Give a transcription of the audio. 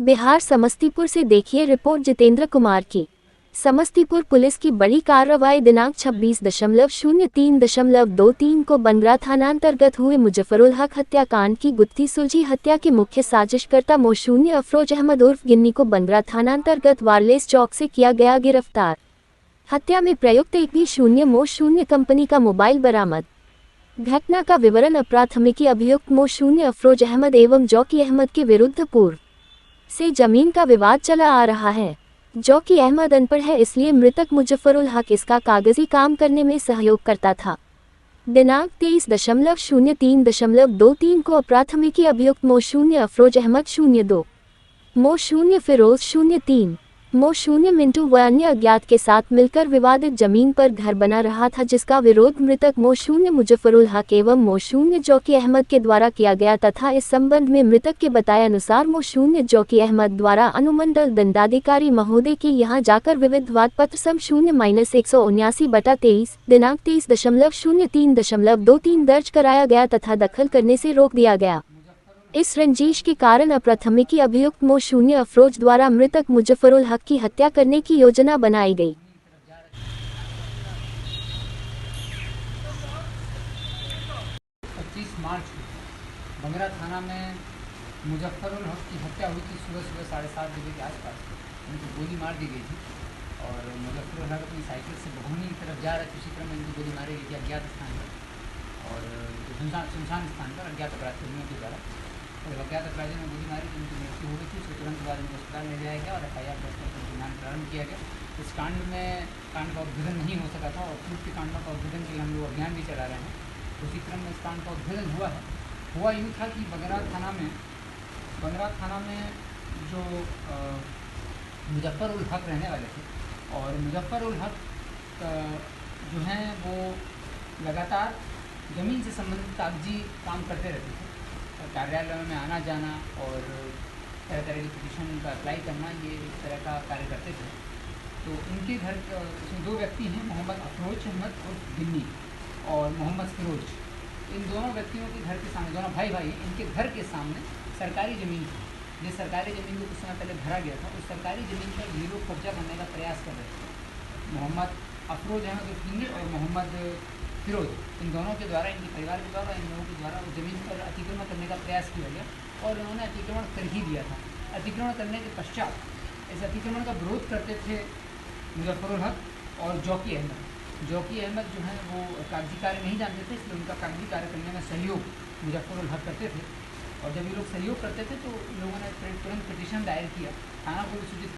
बिहार समस्तीपुर से देखिए रिपोर्ट जितेंद्र कुमार की। समस्तीपुर पुलिस की बड़ी कार्रवाई दिनांक 26.03.23 को बनगरा थानांतर्गत हुए मुजफ्फरुल हक हत्याकांड की गुत्थी सुलझी। हत्या के मुख्य साजिशकर्ता मोशून्य अफरोज अहमद उर्फ गिन्नी को बनगरा थानांतर्गत वारलेस चौक से किया गया गिरफ्तार। हत्या में प्रयुक्त 1B0 कंपनी का मोबाइल बरामद। घटना का विवरण। अप्राथमिकी अभियुक्त मोशून्य अफरोज अहमद एवं जौकी अहमद के विरुद्ध पूर्व से जमीन का विवाद चला आ रहा है। जौकी अहमद अनपढ़ है, इसलिए मृतक मुजफ्फरुल हक इसका कागजी काम करने में सहयोग करता था। दिनांक 23.03.23 को अप्राथमिकी अभियुक्त मोशून्य अफरोज अहमद 02 मोशून्य फिरोज 03 मोशून्य मिंटू व अन्य अज्ञात के साथ मिलकर विवादित जमीन पर घर बना रहा था, जिसका विरोध मृतक मोशून्य मुजफ्फरुल हक एवं मोशून्य जौकी अहमद के द्वारा किया गया तथा इस संबंध में मृतक के बताए अनुसार मोशून्य जौकी अहमद द्वारा अनुमंडल दंडाधिकारी महोदय के यहां जाकर विविध वाद पत्र सम 0-179/23 दिनांक 23.03.23 दर्ज कराया गया तथा दखल करने से रोक दिया गया। इस रंजिश के कारण अप्राथमिकी अभियुक्त मोशून्य अफरोज द्वारा मृतक मुजफ्फरुल हक की हत्या करने की योजना बनाई गई। 25 मार्च को बनगरा थाना में मुजफ्फरुल हक की हत्या हुई थी। सुबह 7:30 बजे के आसपास उनको गोली मार दी गई थी और मुजफ्फरुल हक अपनी साइकिल से भगोनी की तरफ जा रहे थे। उसी क्रम में इनको गोली मारी गई थी अज्ञात स्थान पर और सुनसान स्थान पर अज्ञात अपराधियों के द्वारा। और अज्ञात अपराधियों ने गोली मारी तो उनकी मृत्यु हो गई थी। उसके तुरंत बाद उनको अस्पताल ले जाया गया और FIR दर्ज करके अभियान प्रारंभ किया गया। इस कांड का उद्भेदन नहीं हो सका था और पूर्व के कांडों का उद्भेदन के लिए हम लोग अभियान भी चला रहे हैं। उसी क्रम में इस कांड का उद्भेदन हुआ है। हुआ यूँ था कि बनगरा थाना में जो मुजफ्फरुल हक रहने वाले थे और मुजफ्फरुल हक जो हैं वो लगातार ज़मीन से संबंधित कागजी काम करते रहते थे। कार्यालय में आना जाना और तरह तरह की पिटीशन का अप्लाई करना, ये इस तरह का कार्य करते थे। तो इनके घर इसमें 2 व्यक्ति हैं, मोहम्मद अफरोज अहमद और गिन्नी और मोहम्मद फिरोज। इन दोनों व्यक्तियों के घर के सामने, दोनों भाई इनके घर के सामने सरकारी ज़मीन थी। जिस सरकारी ज़मीन को कुछ समय पहले भरा गया था, उस सरकारी ज़मीन पर ये लोग कब्जा करने का प्रयास कर रहे थे। मोहम्मद अफरोज अहमद गिन्नी और मोहम्मद फिरोज, इन दोनों के द्वारा, इनके परिवार के द्वारा, इन लोगों के द्वारा उस ज़मीन पर अतिक्रमण करने का प्रयास किया गया और उन्होंने अतिक्रमण कर ही दिया था। अतिक्रमण करने के पश्चात इस अतिक्रमण का विरोध करते थे मुजफ्फरुल हक और जौकी अहमद। जौकी अहमद जो हैं वो कागजी कार्य नहीं जानते थे, इसलिए उनका कागजी कार्य करने में सहयोग मुजफ्फरुल हक करते थे। और जब ये लोग सहयोग करते थे तो इन लोगों ने तुरंत पिटीशन दायर किया, थाना को भी सूचित